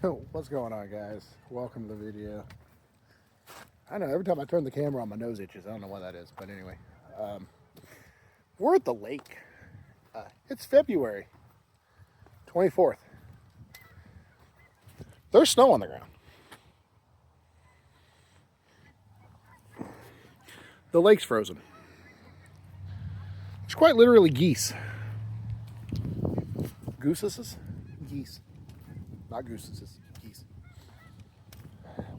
What's going on, guys? Welcome to the video. I know every time I turn the camera on, my nose itches. I don't know why that is, but anyway, um, we're at the lake. It's February 24th. There's snow on the ground. The lake's frozen. It's quite literally geese. Gooses? Geese. Not gooses, geese.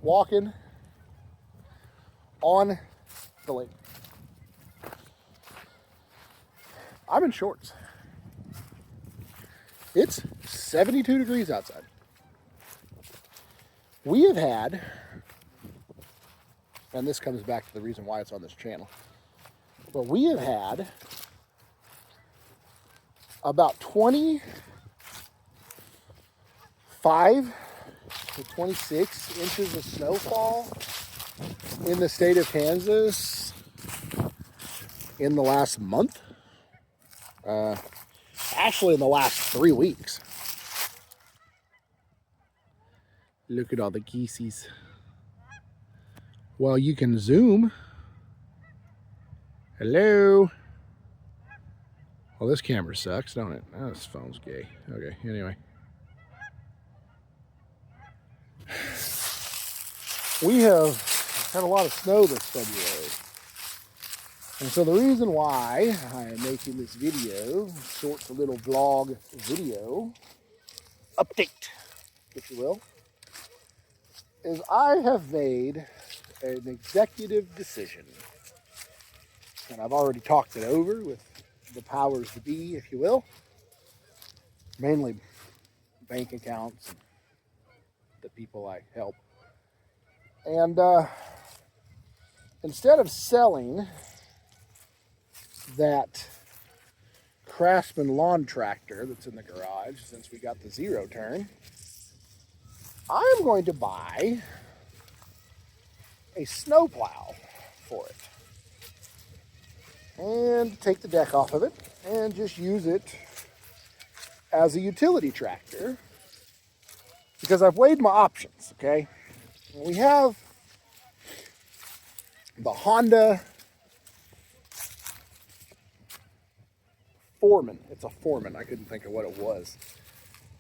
Walking on the lake. I'm in shorts. It's 72 degrees outside. We have had, and this comes back to the reason why it's on this channel, but we have had about 25 to 26 inches of snowfall in the state of Kansas in the last month. Actually, in the last 3 weeks. Look at all the geeseys. Well, you can zoom. Hello. Well, this camera sucks, don't it? Oh, this phone's gay. Okay, anyway. We have had a lot of snow this February. And so the reason why I am making this video, short little vlog video, update, if you will, is I have made an executive decision. And I've already talked it over with the powers to be, if you will. Mainly bank accounts and the people I help. And instead of selling that Craftsman lawn tractor that's in the garage, since we got the zero turn, I am going to buy a snowplow for it and take the deck off of it and just use it as a utility tractor, because I've weighed my options. Okay, we have the Honda Foreman. It's a Foreman. I couldn't think of what it was.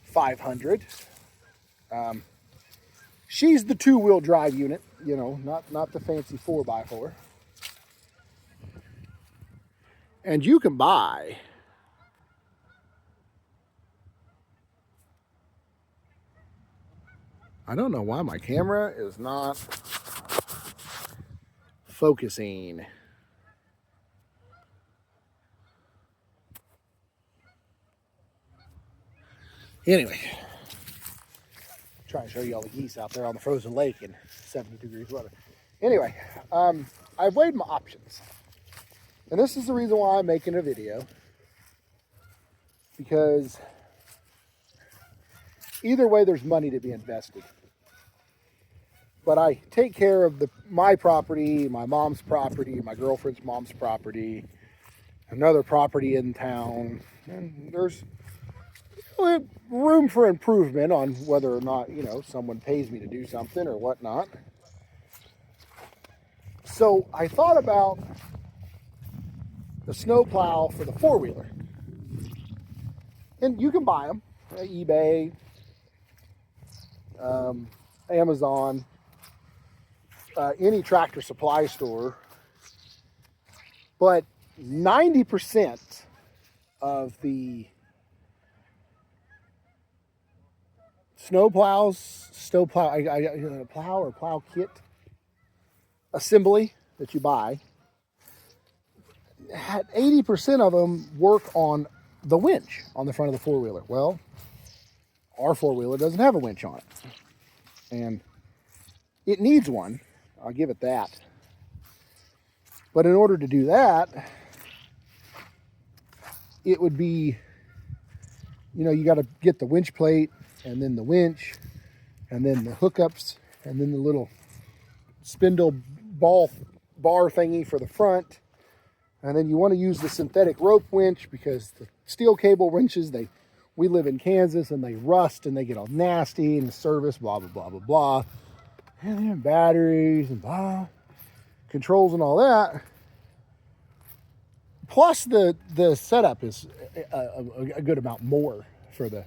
500. She's the two-wheel drive unit, you know, not the fancy 4x4. And you can buy I don't know why my camera is not focusing. Anyway, trying to show you all the geese out there on the frozen lake in 70 degrees weather. Anyway, I've weighed my options. And this is the reason why I'm making a video. Because either way, there's money to be invested. But I take care of my property, my mom's property, my girlfriend's mom's property, another property in town. And there's room for improvement on whether or not, you know, someone pays me to do something or whatnot. So I thought about the snowplow for the four-wheeler. And you can buy them at eBay, Amazon, any tractor supply store. But 90% of the plow kit assembly that you buy, 80% of them work on the winch on the front of the four-wheeler. Well, our four-wheeler doesn't have a winch on it, and it needs one. I'll give it that. But in order to do that, it would be, you know, you got to get the winch plate, and then the winch, and then the hookups, and then the little spindle bar thingy for the front. And then you want to use the synthetic rope winch, because the steel cable winches, they we live in Kansas and they rust and they get all nasty and service, blah, blah, blah, blah, blah. And then batteries and blah, controls and all that. Plus the setup is a good amount more for the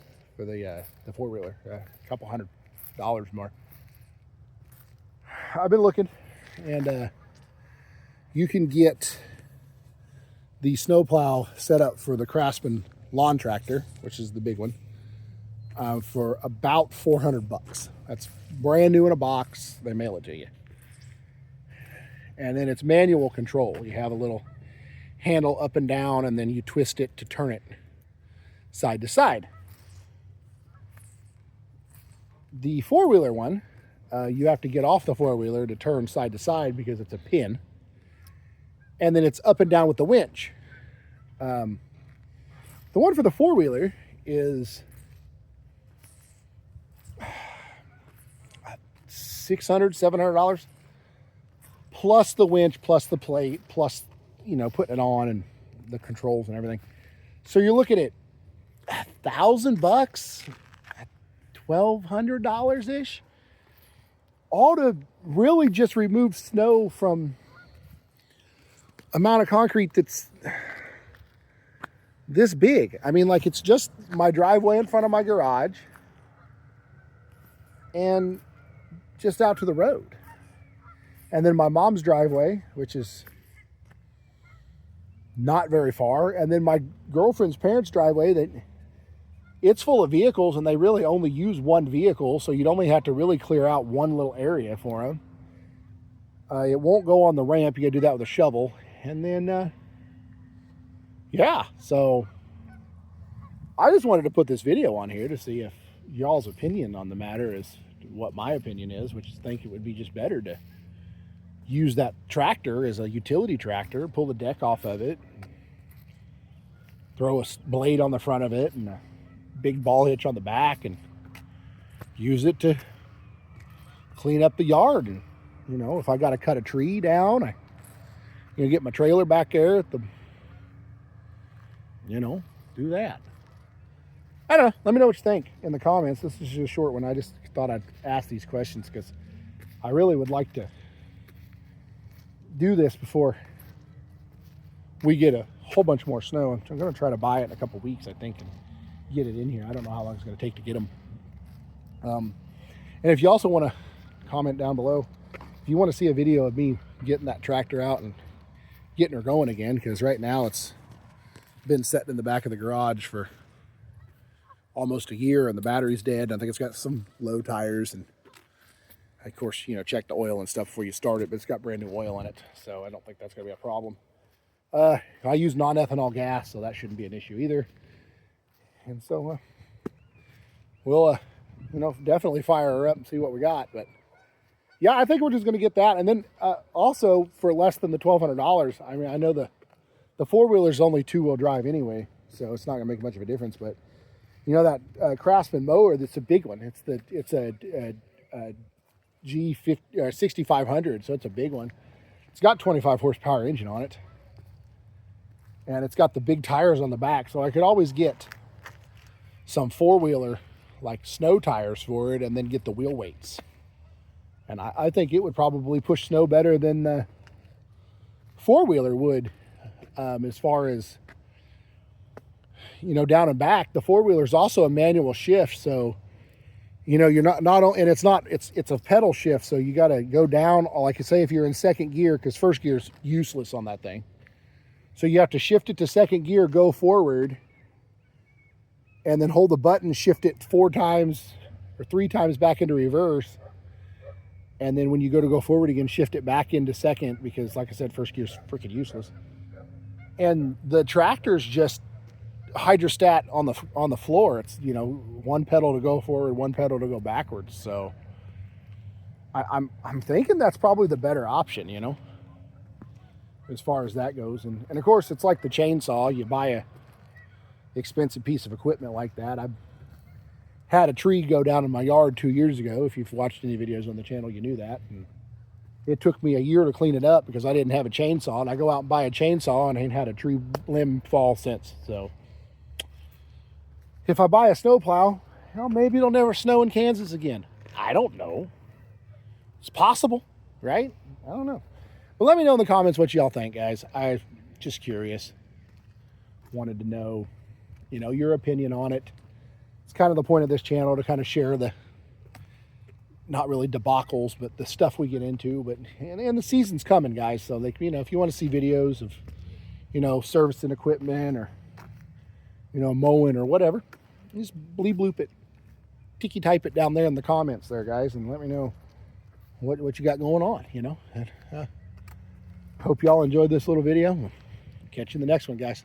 four-wheeler, a couple $100 more. I've been looking, and you can get the snowplow set up for the Craftsman lawn tractor, which is the big one, for about $400. That's brand new in a box. They mail it to you. And then it's manual control. You have a little handle up and down, and then you twist it to turn it side to side. The four-wheeler one, you have to get off the four-wheeler to turn side to side because it's a pin. And then it's up and down with the winch. The one for the four-wheeler is $600, $700 plus the winch, plus the plate, plus, you know, putting it on and the controls and everything. So you're looking at $1,000, $1,200 ish, all to really just remove snow from amount of concrete that's this big. I mean, like, it's just my driveway in front of my garage and just out to the road. And then my mom's driveway, which is not very far. And then my girlfriend's parents' driveway, that it's full of vehicles and they really only use one vehicle. So you'd only have to really clear out one little area for them. It won't go on the ramp. You gotta do that with a shovel. And then, yeah, so I just wanted to put this video on here to see if y'all's opinion on the matter is what my opinion is, which is think it would be just better to use that tractor as a utility tractor, pull the deck off of it, throw a blade on the front of it and a big ball hitch on the back, and use it to clean up the yard. And, you know, if I got to cut a tree down, I get my trailer back there at the, do that. I don't know. Let me know what you think in the comments. This is just a short one. I just thought I'd ask these questions because I really would like to do this before we get a whole bunch more snow. I'm going to try to buy it in a couple weeks, I think, and get it in here. I don't know how long it's going to take to get them. And if you also want to comment down below, if you want to see a video of me getting that tractor out and getting her going again, because right now it's been sitting in the back of the garage for almost a year and the battery's dead. I think it's got some low tires, and of course, check the oil and stuff before you start it, but it's got brand new oil in it, so I don't think that's going to be a problem. I use non-ethanol gas, so that shouldn't be an issue either. And so we'll definitely fire her up and see what we got. But yeah, I think we're just going to get that. And then also for less than the $1,200, I mean, I know the four-wheeler is only two-wheel drive anyway, so it's not going to make much of a difference. But that Craftsman mower, that's a big one. It's a G50 6500, so it's a big one. It's got 25 horsepower engine on it, and it's got the big tires on the back, so I could always get some four-wheeler like snow tires for it and then get the wheel weights. And I think it would probably push snow better than the four-wheeler would, as far as down and back. The four-wheeler is also a manual shift, so you're not and it's a pedal shift, so you got to go down, like I say, if you're in second gear, because first gear is useless on that thing. So you have to shift it to second gear, go forward, and then hold the button, shift it 4 times or 3 times back into reverse. And then when you go forward again, shift it back into second, because like I said, first gear's freaking useless. And the tractor's just hydrostat on the floor. It's one pedal to go forward, one pedal to go backwards. So I'm thinking that's probably the better option, as far as that goes. And of course, it's like the chainsaw. You buy a expensive piece of equipment like that. I had a tree go down in my yard 2 years ago. If you've watched any videos on the channel, you knew that. And it took me a year to clean it up because I didn't have a chainsaw, and I go out and buy a chainsaw and I ain't had a tree limb fall since. So if I buy a snowplow, well, maybe it'll never snow in Kansas again. I don't know. It's possible, right? I don't know. But let me know in the comments what y'all think, guys. I'm just curious. Wanted to know, you know, your opinion on it. It's kind of the point of this channel to kind of share the, not really debacles, but the stuff we get into. But and the season's coming, guys. So, like, you know, if you want to see videos of, you know, servicing equipment or, you know, mowing or whatever, just bleep bloop it. Tiki type it down there in the comments there, guys, and let me know what you got going on, you know. And, hope y'all enjoyed this little video. Catch you in the next one, guys.